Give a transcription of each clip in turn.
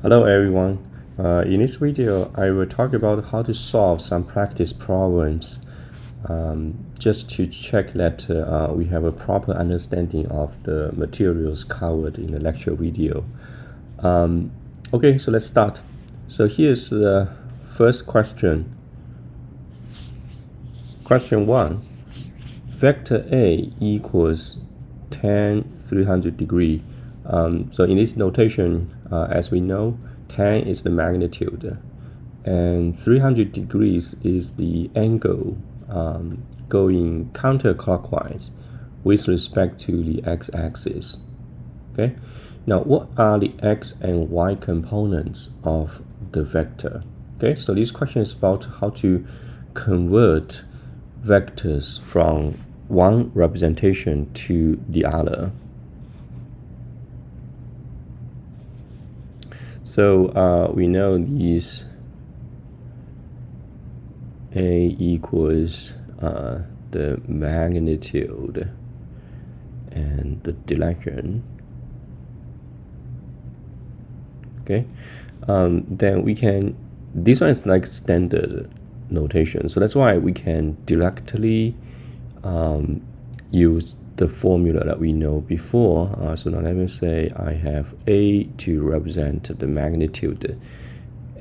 Hello everyone. In this video, I will talk about how to solve some practice problems just to check that we have a proper understanding of the materials covered in the lecture video. Okay, so let's start. So here's the first question. Question 1. Vector A equals tan 300 degree. So in this notation, as we know, tan is the magnitude, and 300 degrees is the angle going counterclockwise with respect to the x-axis. Okay. Now, what are the x and y components of the vector? Okay, so this question is about how to convert vectors from one representation to the other. So we know these A equals the magnitude and the direction. Okay, then we can, this one is like standard notation, so that's why we can directly use the formula that we know before. So now let me say I have A to represent the magnitude,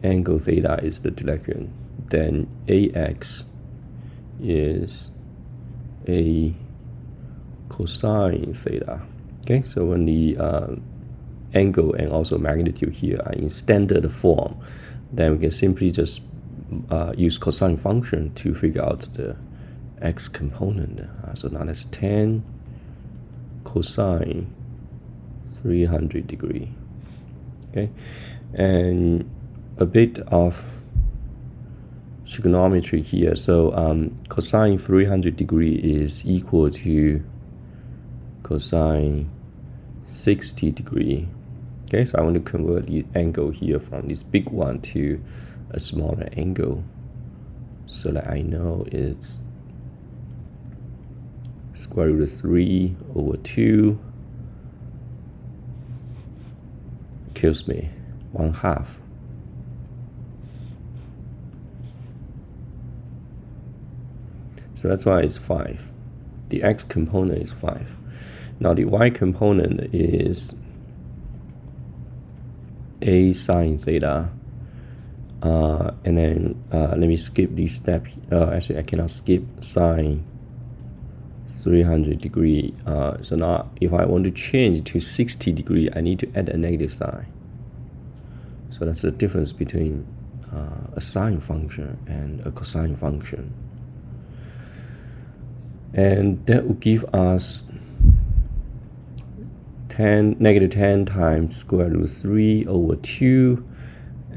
angle theta is the direction, then AX is a cosine theta. Okay, so when the angle and also magnitude here are in standard form, then we can simply just use cosine function to figure out the x component. So now that's tan cosine 300 degree. Okay, and a bit of trigonometry here. So cosine 300 degree is equal to cosine 60 degree. Okay, so I want to convert the angle here from this big one to a smaller angle, so that I know it's square root of 3 over 2, gives me 1/2. So that's why it's 5. The x component is 5. Now the y component is a sine theta. And then let me skip this step. Actually, I cannot skip sine 300 degree. So now if I want to change to 60 degree, I need to add a negative sign. So that's the difference between a sine function and a cosine function. And that will give us negative 10 times square root 3 over 2,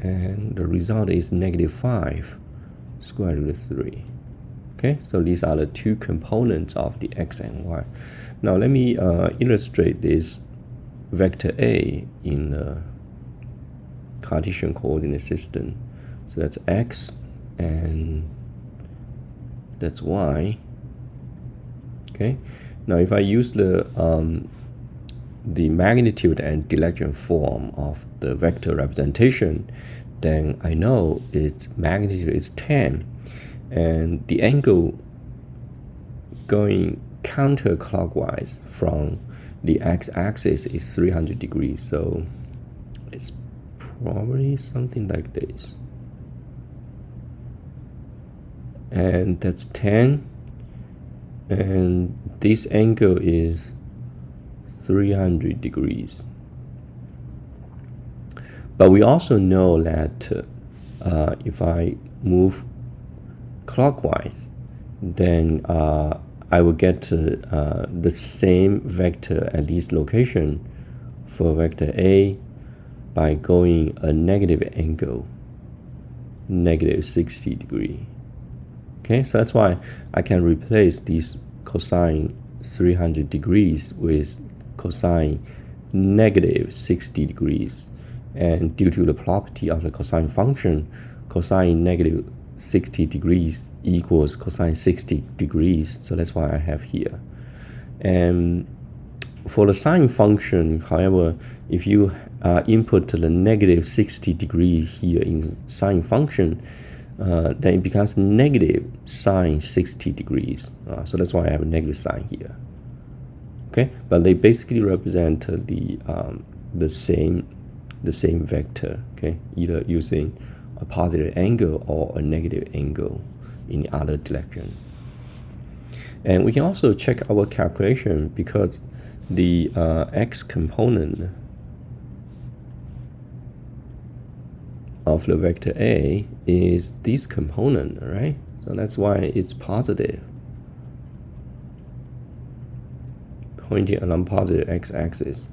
and the result is negative 5 square root of 3. Okay, so these are the two components of the x and y. Now let me illustrate this vector A in the Cartesian coordinate system. So that's x and that's y. Okay, now if I use the magnitude and direction form of the vector representation, then I know its magnitude is 10, and the angle going counterclockwise from the x-axis is 300 degrees. So it's probably something like this, and that's 10, and this angle is 300 degrees. But we also know that if I move clockwise, then I will get the same vector at this location for vector A by going a negative angle, negative 60 degree. Okay, so that's why I can replace this cosine 300 degrees with cosine negative 60 degrees. And due to the property of the cosine function, cosine negative 60 degrees equals cosine 60 degrees. So that's why I have here. And for the sine function, however, if you input the negative 60 degree here in sine function, then it becomes negative sine 60 degrees. So that's why I have a negative sign here. Okay, but they basically represent the same vector. Okay, either using a positive angle or a negative angle in the other direction. And we can also check our calculation because the x component of the vector A is this component, right? So that's why it's positive, pointing along positive x-axis.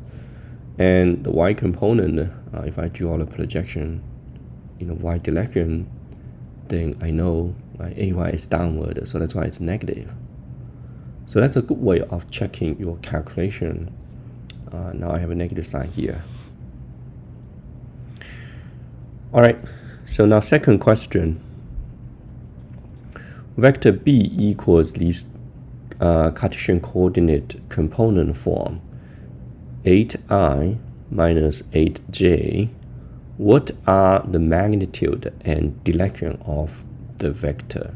And the y component, if I draw the projection in the y direction, then I know AY is downward, so that's why it's negative. So that's a good way of checking your calculation. Now I have a negative sign here. All right, so now second question. Vector B equals this Cartesian coordinate component form, 8i minus 8j. What are the magnitude and direction of the vector?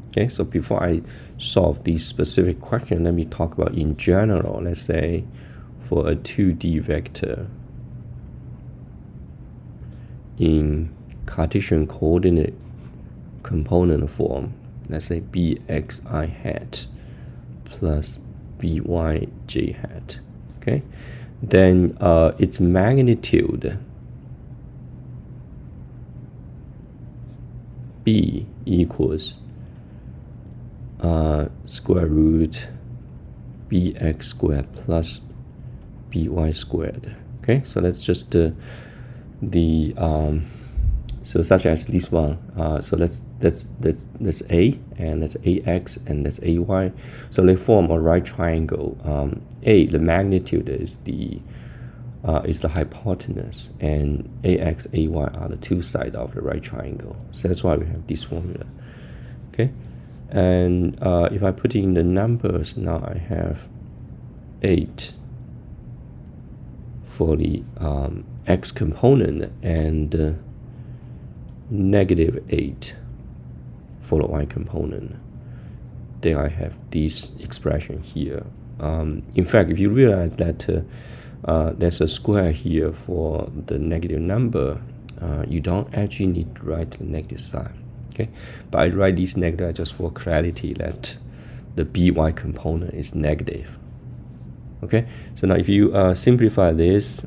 Okay, so before I solve this specific question, let me talk about in general. Let's say for a 2D vector in Cartesian coordinate component form, let's say bxi hat plus byj hat. Okay, then its magnitude b equals square root bx squared plus by squared. Okay, so that's just so such as this one. So that's a, and that's ax, and that's ay. So they form a right triangle. A, the magnitude is the hypotenuse, and ax, ay are the two sides of the right triangle. So that's why we have this formula. Okay, and if I put in the numbers, now I have 8 for the x component and negative 8 for the y component. Then I have this expression here. In fact, if you realize that there's a square here for the negative number, you don't actually need to write the negative sign. Okay, but I write this negative just for clarity that the by component is negative. Okay, so now if you simplify this,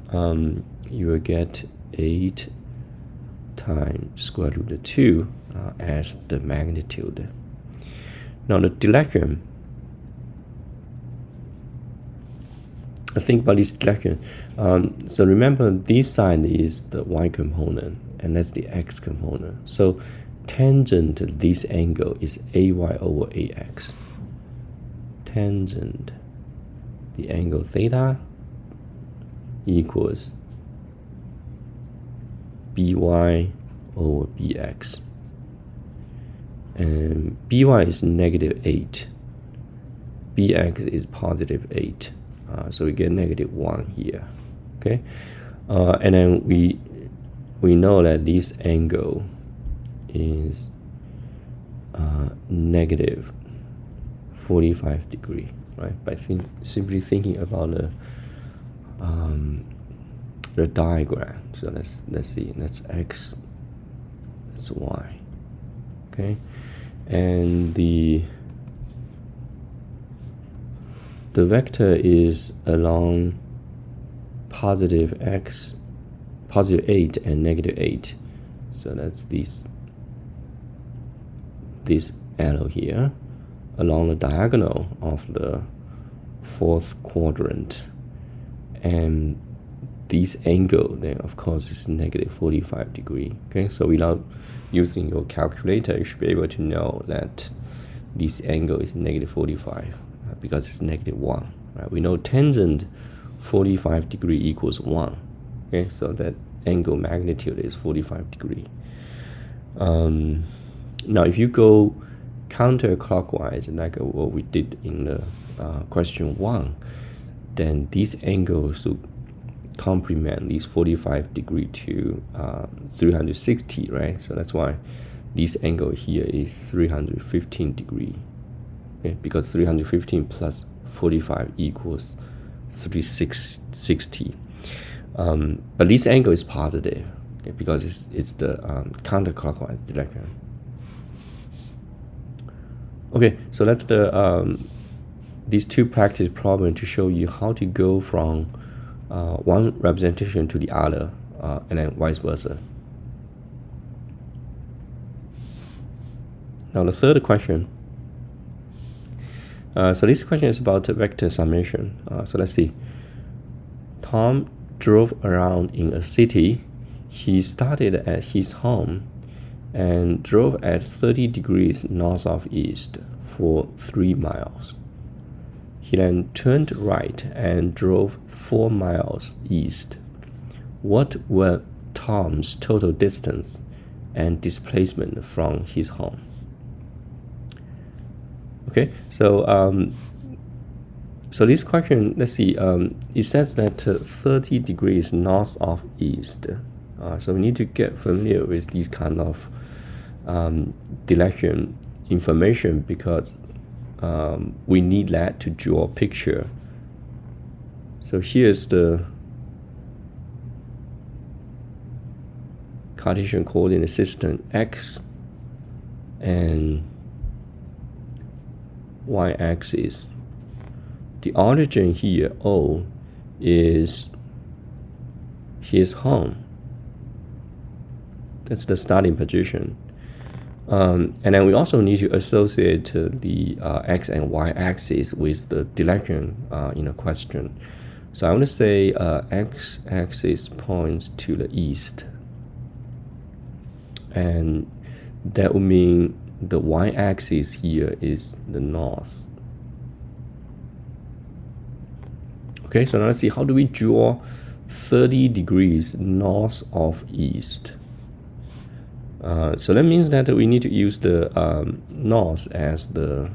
you will get 8 times square root of 2 as the magnitude. Now the direction, think about this direction. So remember, this side is the y component and that's the x component. So tangent to this angle is ay over ax. Tangent the angle theta equals by over bx, and by is negative 8, bx is positive 8, so we get negative 1 here. Okay, and then we know that this angle is negative 45 degree, right? By simply thinking about the diagram. So let's see, that's x, that's y. Okay, and the vector is along positive x, positive 8 and negative 8. So that's this arrow here along the diagonal of the 4th quadrant, and this angle then of course is negative 45 degree. Okay, so without using your calculator, you should be able to know that this angle is negative 45 because it's negative 1. Right? We know tangent 45 degree equals 1. Okay, so that angle magnitude is 45 degree. Now if you go counterclockwise, like what we did in the question 1, then these angles will complement these 45 degree to 360, right? So that's why this angle here is 315 degree, okay? Because 315 plus 45 equals 360. But this angle is positive, okay, because it's the counterclockwise direction. Okay, so that's the these two practice problems to show you how to go from one representation to the other, and then vice versa. Now the third question. So this question is about vector summation. So let's see. Tom drove around in a city. He started at his home and drove at 30 degrees north of east for 3 miles. He then turned right and drove 4 miles east. What were Tom's total distance and displacement from his home? Okay, so so this question, let's see, it says that 30 degrees north of east. So we need to get familiar with these kind of direction information, because we need that to draw a picture. So here's the Cartesian coordinate system, x and y-axis. The origin here, O, is his home. That's the starting position. And then we also need to associate the x and y-axis with the direction in a question. So I want to say x-axis points to the east, and that would mean the y-axis here is the north. Okay, so now let's see, how do we draw 30 degrees north of east? So that means that we need to use the north as the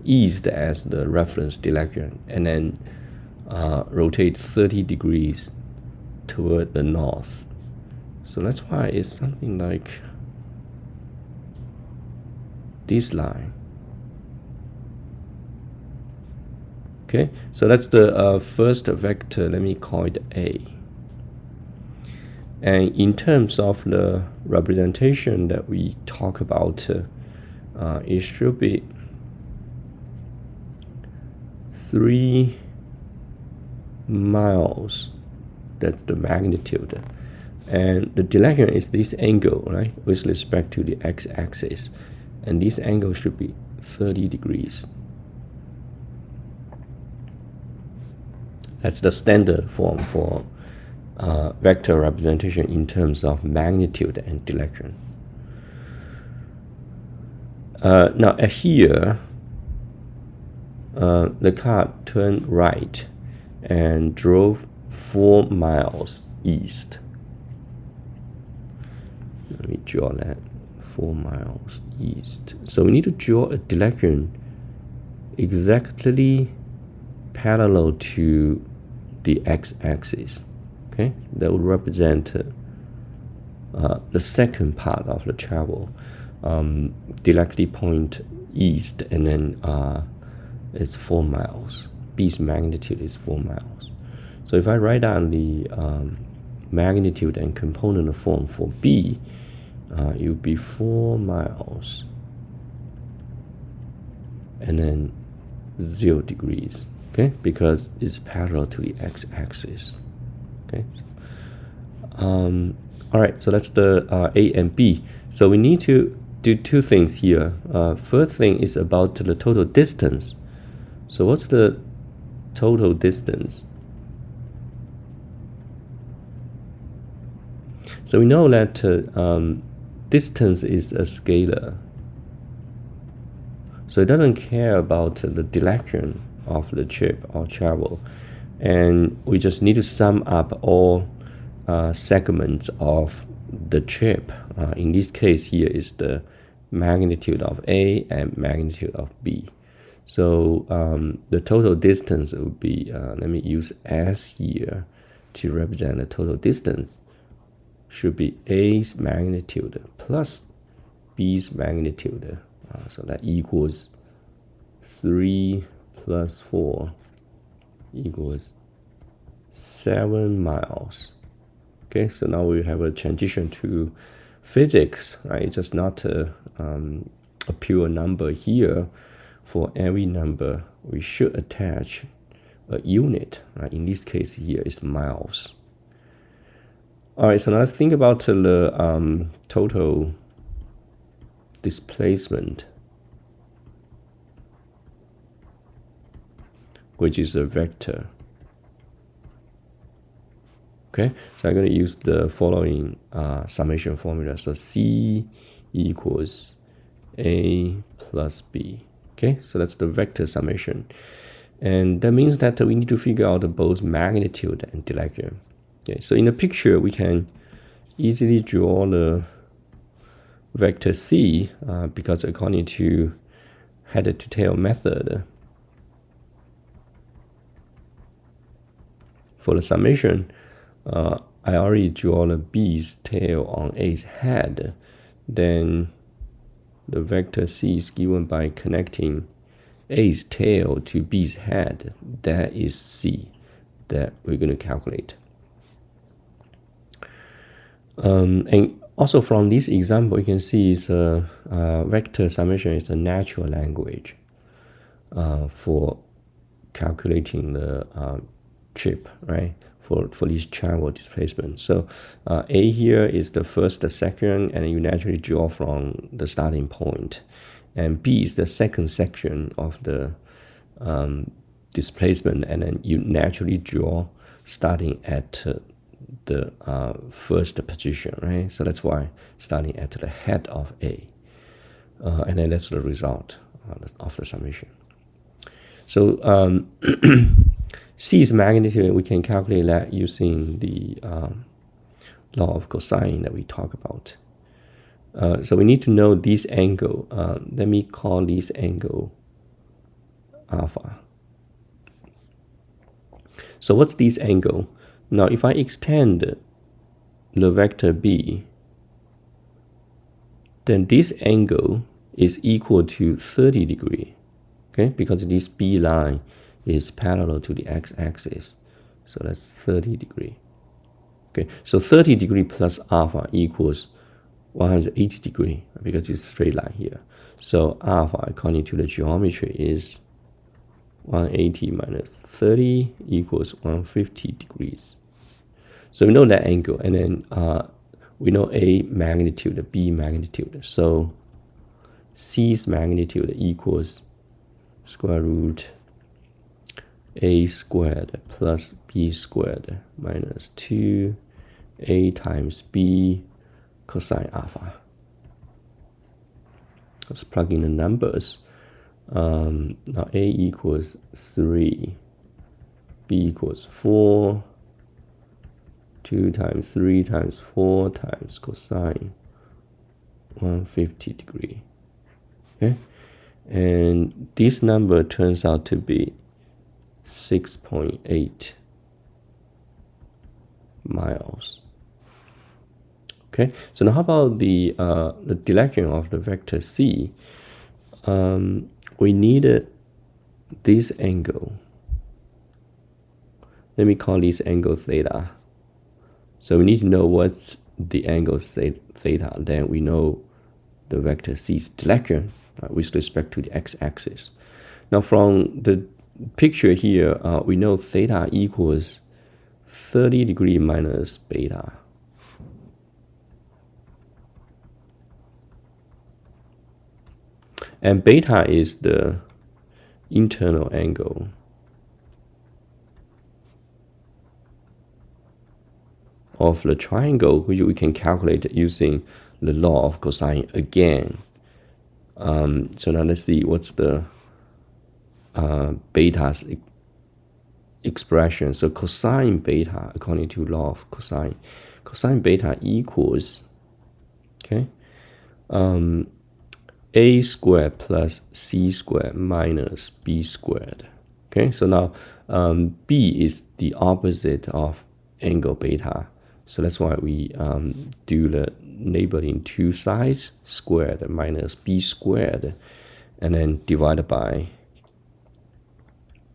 east as the reference direction, and then rotate 30 degrees toward the north. So that's why it's something like this line. Okay, so that's the first vector. Let me call it A. And in terms of the representation that we talk about, it should be 3 miles. That's the magnitude. And the direction is this angle, right, with respect to the x-axis. And this angle should be 30 degrees. That's the standard form for vector representation in terms of magnitude and direction. Now here, the car turned right and drove 4 miles east. Let me draw that, 4 miles east. So we need to draw a direction exactly parallel to the x-axis. Okay, that would represent the second part of the travel. Directly point east, and then it's 4 miles. B's magnitude is 4 miles. So if I write down the magnitude and component form for B, it would be 4 miles and then 0 degrees. Okay, because it's parallel to the x-axis. Okay. All right, so that's the A and B. So we need to do two things here. First thing is about the total distance. So what's the total distance? So we know that distance is a scalar. So it doesn't care about the direction of the trip or travel. And we just need to sum up all segments of the trip. In this case here is the magnitude of A and magnitude of B. So the total distance would be, let me use S here to represent the total distance, should be A's magnitude plus B's magnitude. So that equals 3 plus 4 equals 7 miles. Okay, so now we have a transition to physics, right? It's just not a pure number here. For every number, we should attach a unit, right? In this case here is miles. All right, so now let's think about the total displacement, which is a vector. Okay, so I'm going to use the following summation formula. So C equals A plus B. Okay, so that's the vector summation. And that means that we need to figure out both magnitude and direction. Okay, so in the picture, we can easily draw the vector C because according to head to tail method, for the summation, I already draw the B's tail on A's head. Then the vector C is given by connecting A's tail to B's head. That is C that we're going to calculate. And also from this example, you can see is vector summation is a natural language for calculating the trip, right? For this travel displacement. So A here is the first, the second, and you naturally draw from the starting point. And B is the second section of the displacement, and then you naturally draw starting at the first position, right? So that's why starting at the head of A. And then that's the result of the summation. So C's magnitude, we can calculate that using the law of cosine that we talk about. So we need to know this angle. Let me call this angle alpha. So what's this angle? Now, if I extend the vector B, then this angle is equal to 30 degrees, okay? Because this B line is parallel to the x-axis. So that's 30 degrees. Okay, so 30 degrees plus alpha equals 180 degrees because it's a straight line here. So alpha, according to the geometry, is 180 minus 30 equals 150 degrees. So we know that angle, and then we know A magnitude, B magnitude. So C's magnitude equals square root A squared plus B squared minus 2A times B cosine alpha. Let's plug in the numbers. Now A equals 3, B equals 4, 2 times 3 times 4 times cosine 150 degrees. Okay, and this number turns out to be 6.8 miles. Okay, so now how about the direction of the vector C? We needed this angle. Let me call this angle theta. So we need to know what's the angle theta. Then we know the vector C's direction with respect to the x-axis. Now from the picture here, we know theta equals 30 degrees minus beta. And beta is the internal angle. Of the triangle, which we can calculate using the law of cosine again. So now let's see what's the beta's expression. So cosine beta, according to law of cosine beta equals, okay, a squared plus c squared minus b squared. Okay, so now b is the opposite of angle beta. So that's why we do the neighboring two sides, squared minus b squared, and then divided by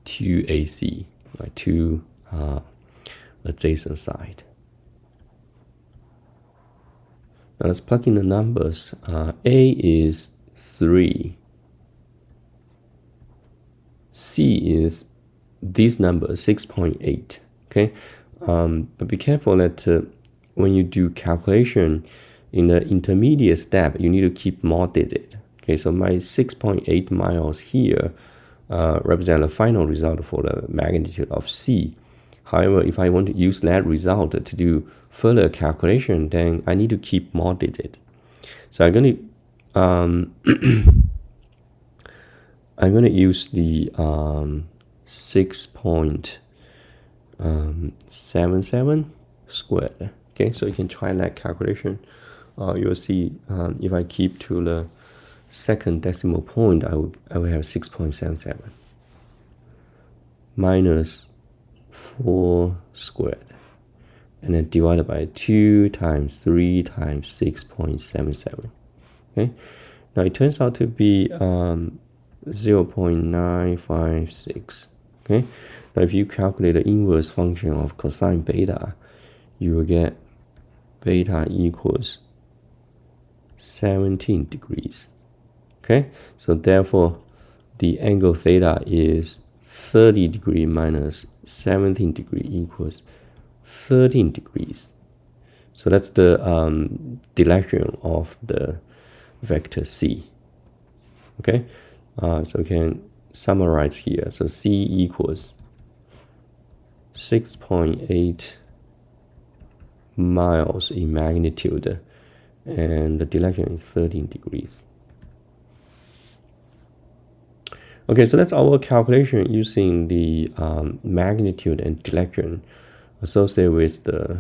2ac, right? Two adjacent side. Now let's plug in the numbers. A is 3. C is this number, 6.8. Okay, but be careful that when you do calculation in the intermediate step, you need to keep more digit. Okay, so my 6.8 miles here represent the final result for the magnitude of C. However, if I want to use that result to do further calculation, then I need to keep more digit. So I'm going to use the 6.77 squared. Okay, so you can try that calculation. You'll see if I keep to the second decimal point, I will have 6.77 minus 4 squared, and then divided by 2 times 3 times 6.77. Okay, now it turns out to be 0.956. Okay, now if you calculate the inverse function of cosine beta, you will get beta equals 17 degrees. Okay, so therefore the angle theta is 30 degree minus 17 degree equals 13 degrees. So that's the direction of the vector C. Okay, so we can summarize here. So C equals 6.8 miles in magnitude, and the direction is 13 degrees. Okay, so that's our calculation using the magnitude and direction associated with the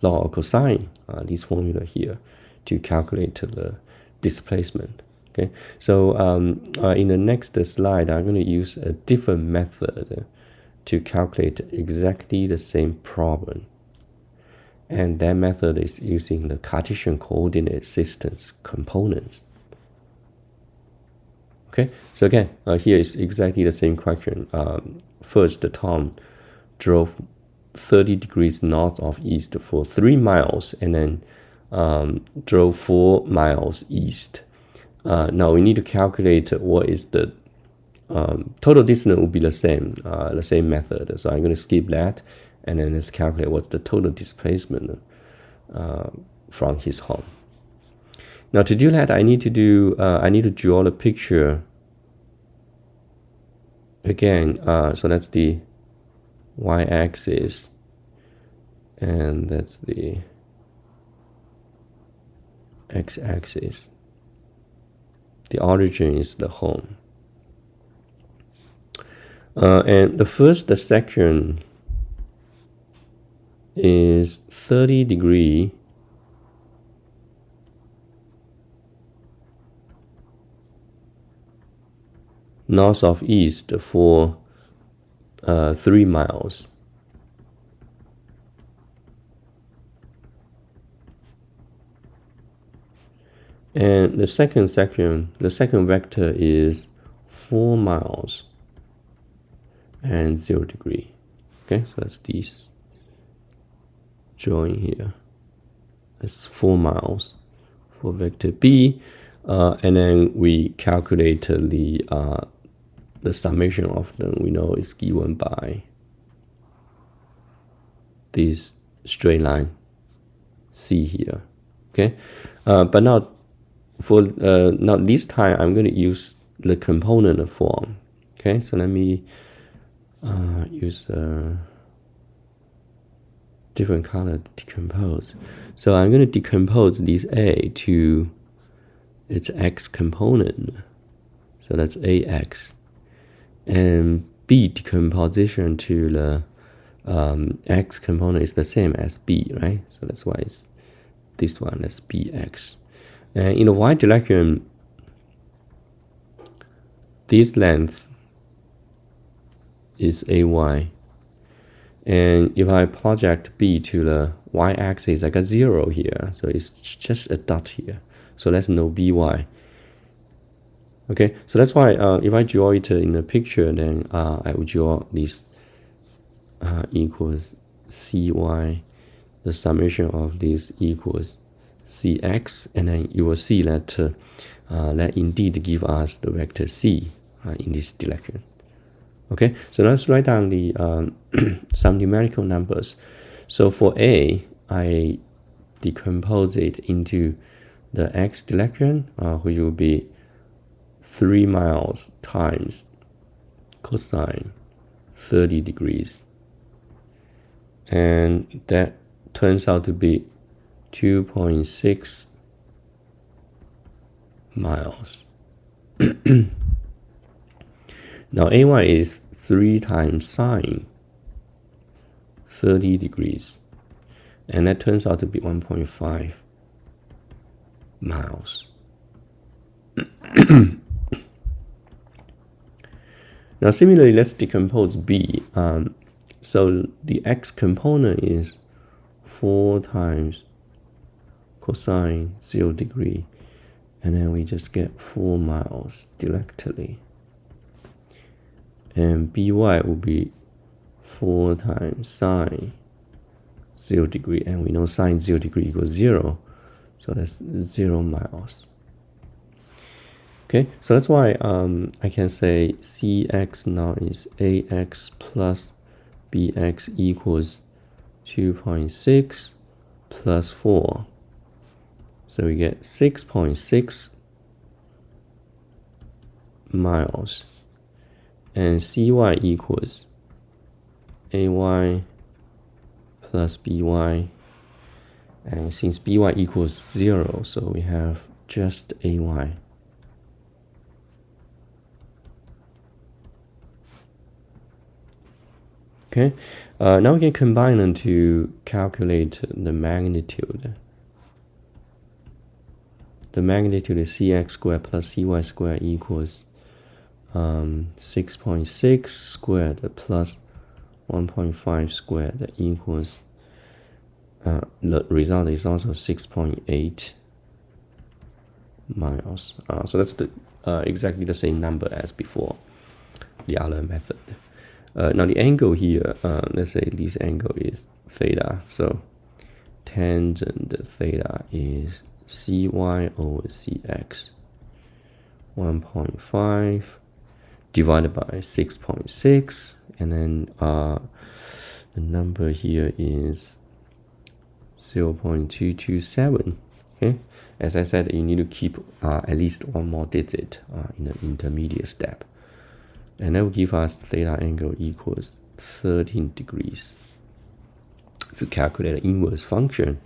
law of cosine, this formula here, to calculate the displacement. Okay, so in the next slide, I'm going to use a different method to calculate exactly the same problem. And that method is using the Cartesian coordinate systems components. Okay, so again, here is exactly the same question. First, Tom drove 30 degrees north of east for 3 miles, and then drove 4 miles east. Now we need to calculate what is the total distance. Will be the same method. So I'm going to skip that, and then let's calculate what's the total displacement from his home. Now to do that, I need to draw the picture again. So that's the y-axis, and that's the x-axis. The origin is the home. And the first section is 30 degree north of east for 3 miles. And the second section, the second vector is 4 miles and 0 degree. Okay, so that's this drawing here. That's 4 miles for vector B, and then we calculate the summation of them. We know is given by this straight line C here. Okay, but now for now this time I'm going to use the component form. Okay, so let me use a different color to decompose. So I'm going to decompose this A to its x component. So that's AX. And B decomposition to the x component is the same as B, right? So that's why it's this one, that's BX. And in the y direction, this length is AY. And if I project B to the y-axis, I got 0 here. So it's just a dot here. So let's know BY. Okay, so that's why if I draw it in the picture, then I would draw this equals CY. The summation of this equals CX. And then you will see that that indeed give us the vector C in this direction. Okay, so let's write down the some numerical numbers. So for A, I decompose it into the x direction, which will be 3 miles times cosine 30 degrees. And that turns out to be 2.6 miles. Now AY is 3 times sine 30 degrees. And that turns out to be 1.5 miles. Now similarly, let's decompose B. So the x component is 4 times cosine 0 degree. And then we just get 4 miles directly. And BY will be 4 times sine 0 degree. And we know sine 0 degree equals 0. So that's 0 miles. Okay, so that's why I can say CX now is AX plus BX equals 2.6 plus 4. So we get 6.6 miles. And CY equals AY plus BY. And since BY equals 0, so we have just AY. Okay, now we can combine them to calculate the magnitude. The magnitude is CX squared plus CY squared equals 6.6 squared plus 1.5 squared equals, the result is also 6.8 miles. So that's the exactly the same number as before, the other method. Now the angle here, let's say this angle is theta. So tangent theta is CY over CX. 1.5 divided by 6.6, and then the number here is 0.227. Okay, as I said, you need to keep at least one more digit in the intermediate step, and that will give us theta angle equals 13 degrees if you calculate the inverse function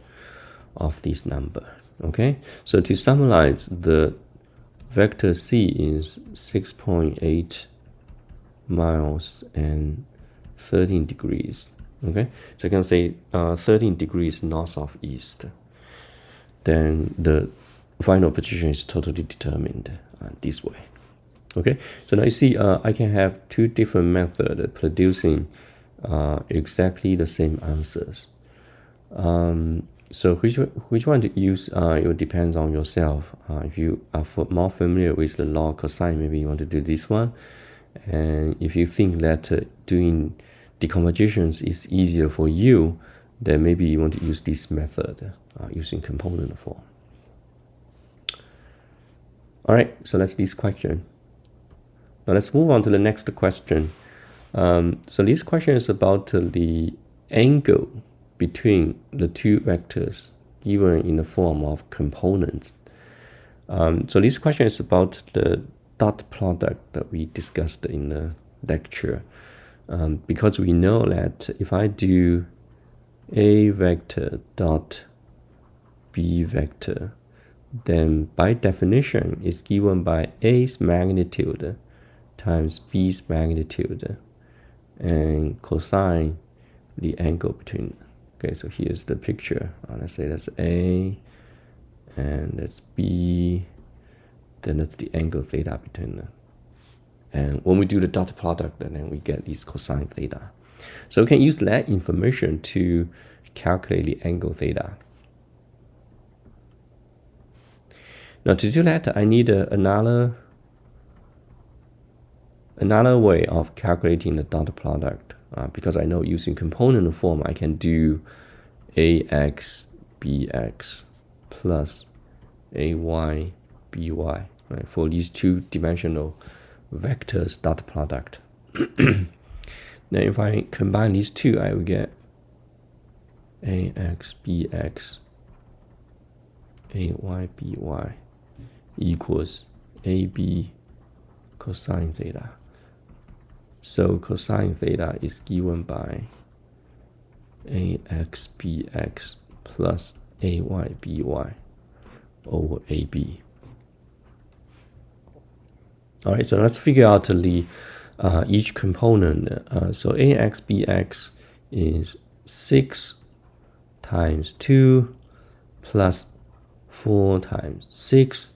of this number. Okay, so to summarize, the vector C is 6.8 miles and 13 degrees. Okay, so I can say 13 degrees north of east. Then the final position is totally determined this way. Okay, so now you see I can have two different methods producing exactly the same answers. So which one to use, it will depend on yourself. If you are more familiar with the law of cosine, maybe you want to do this one. And if you think that doing decompositions is easier for you, then maybe you want to use this method using component form. All right, so that's this question. Now let's move on to the next question. So this question is about the angle between the two vectors given in the form of components. So this question is about the dot product that we discussed in the lecture. Because we know that if I do A vector dot B vector, then by definition it's given by A's magnitude times B's magnitude and cosine the angle between them. Okay, so here's the picture. Let's say that's A, and that's B, then that's the angle theta between them. And when we do the dot product, then we get this cosine theta. So we can use that information to calculate the angle theta. Now to do that, I need another way of calculating the dot product, because I know using component form I can do ax bx plus ay by, right, for these two-dimensional vectors dot product. Then if I combine these two, I will get ax bx ay by equals ab cosine theta. So cosine theta is given by ax bx plus ay by over ab. All right, so let's figure out the each component. So ax bx is 6 times 2 plus 4 times 6,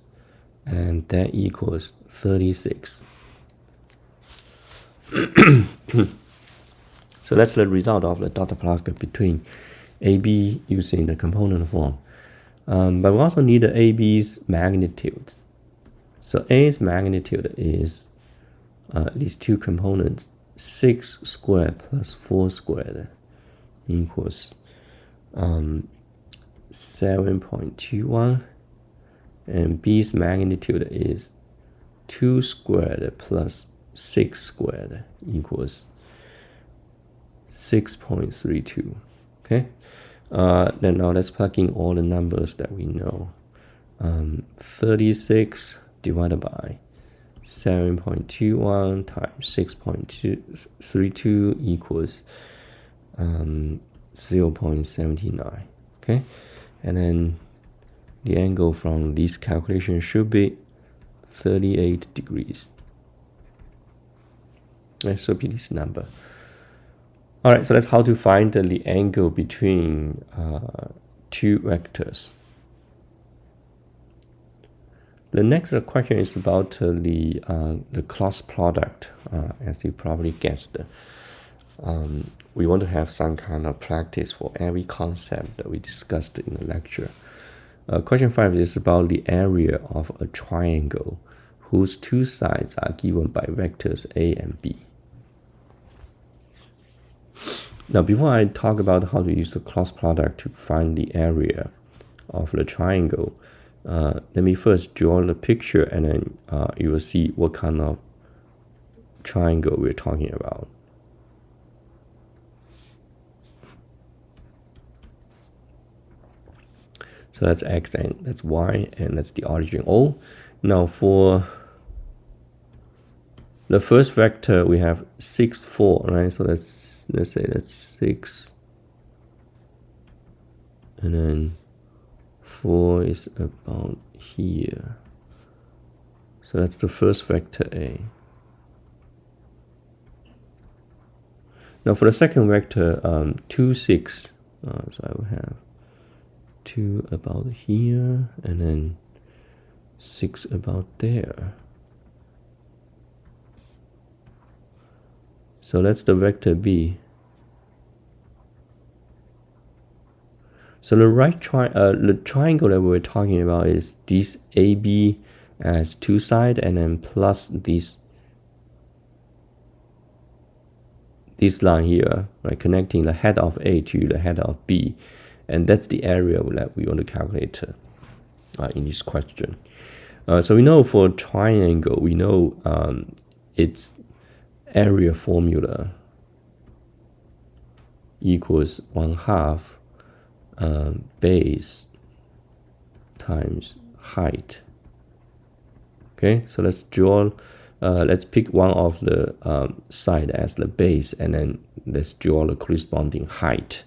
and that equals 36. So that's the result of the dot product between AB using the component form. But we also need AB's magnitude. So A's magnitude is these two components, 6 squared plus 4 squared equals 7.21, and B's magnitude is 2 squared plus 6 squared equals 6.32. Okay, then now let's plug in all the numbers that we know. 36 divided by 7.21 times 6.32 equals 0.79. Okay, and then the angle from this calculation should be 38 degrees. Let's repeat this number. All right, so that's how to find the angle between two vectors. The next question is about the cross product. As you probably guessed, we want to have some kind of practice for every concept that we discussed in the lecture. Question 5 is about the area of a triangle whose two sides are given by vectors A and B. Now, before I talk about how to use the cross product to find the area of the triangle, let me first draw the picture, and then you will see what kind of triangle we're talking about. So that's x and that's y, and that's the origin O. Now for the first vector, we have 6, 4, right? So let's say that's 6, and then 4 is about here. So that's the first vector A. Now for the second vector, 2, 6. So I will have 2 about here, and then 6 about there. So that's the vector B. So the the triangle that we're talking about is this AB as two sides, and then plus this line here, right, connecting the head of A to the head of B, and that's the area that we want to calculate in this question. So we know for triangle, we know its area formula equals 1/2 base times height. Okay, so let's draw. Let's pick one of the side as the base, and then let's draw the corresponding height.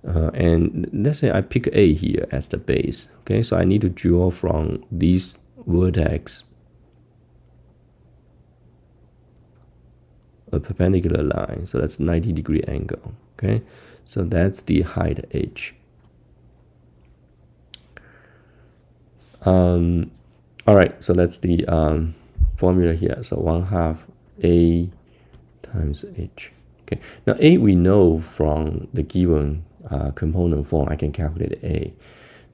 And let's say I pick A here as the base. Okay, so I need to draw from this vertex a perpendicular line. So that's 90-degree angle. Okay, so that's the height h. All right, so that's the formula here. So 1/2 A times H. Okay, now A we know from the given component form, I can calculate A.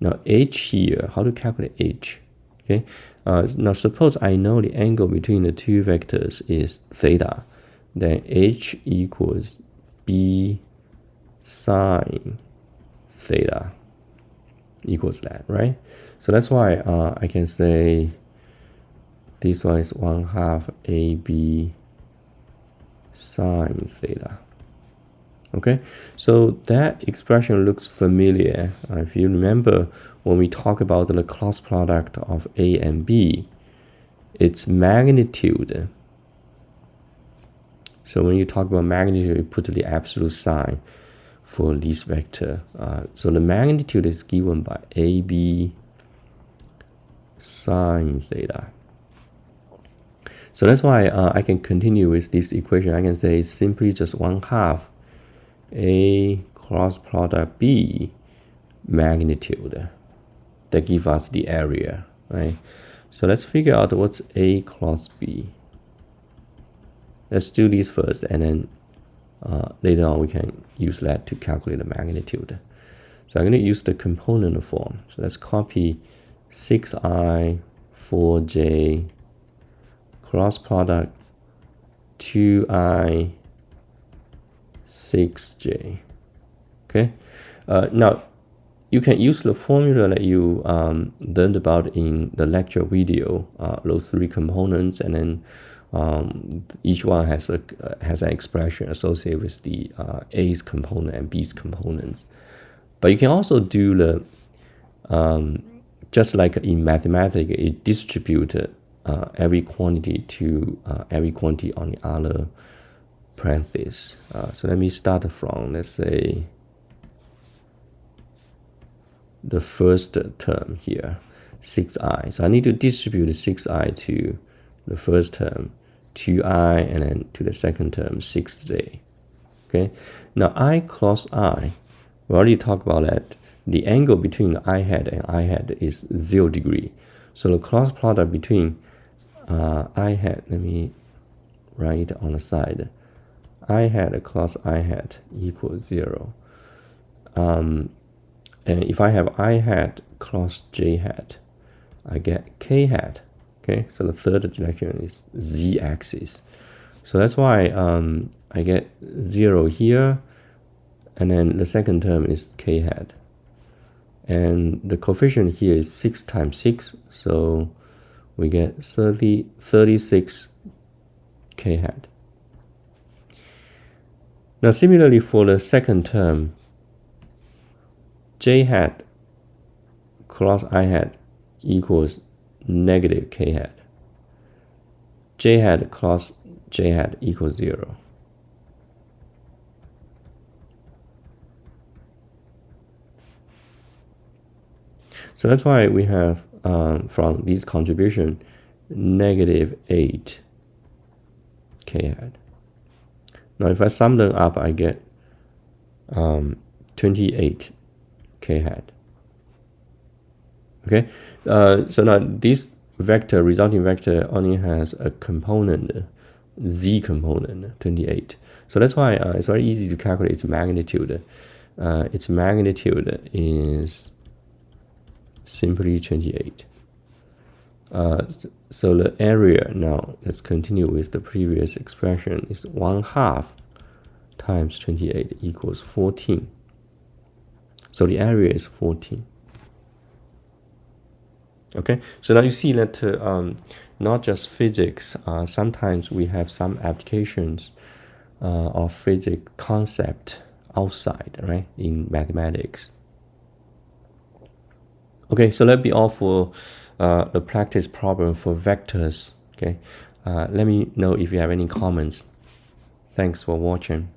Now H here, how to calculate H? Okay, now suppose I know the angle between the two vectors is theta, then H equals B sine theta equals that, right? So that's why I can say this one is 1/2 AB sine theta. Okay, so that expression looks familiar. If you remember when we talk about the cross product of A and B, its magnitude. So when you talk about magnitude, you put the absolute sign for this vector. So the magnitude is given by AB sine theta. So that's why I can continue with this equation. I can say simply just 1/2 A cross product B magnitude that gives us the area, right? So let's figure out what's A cross B. Let's do this first, and then later on we can use that to calculate the magnitude. So I'm going to use the component form. So let's copy 6i 4j cross product 2i 6j. Okay, now you can use the formula that you learned about in the lecture video, those three components, and then each one has an expression associated with the A's component and B's components. But you can also do the just like in mathematics, it distributed every quantity to every quantity on the other parenthesis. So let me start from, let's say, the first term here, 6i. So I need to distribute the 6i to the first term, 2i, and then to the second term, 6j. Okay, now I cross I, we already talked about that. The angle between I hat and I hat is 0 degree. So the cross product between I hat, let me write it on the side. I hat cross I hat equals 0. And if I have I hat cross j hat, I get k hat. Okay, so the third direction is z-axis. So that's why I get 0 here, and then the second term is k hat. And the coefficient here is 6 times 6, so we get 36 k hat. Now similarly for the second term, j hat cross I hat equals negative k hat. J hat cross j hat equals 0. So that's why we have from this contribution negative 8 k hat. Now if I sum them up, I get 28 k hat. Okay, so now this vector, resulting vector, only has a component, z component, 28. So that's why it's very easy to calculate its magnitude. Its magnitude is simply 28. So the area, now let's continue with the previous expression, is 1/2 times 28 equals 14. So the area is 14. Okay, so now you see that not just physics, sometimes we have some applications of physics concept outside, right, in mathematics. Okay, so that'll be all for the practice problem for vectors. Okay, let me know if you have any comments. Thanks for watching.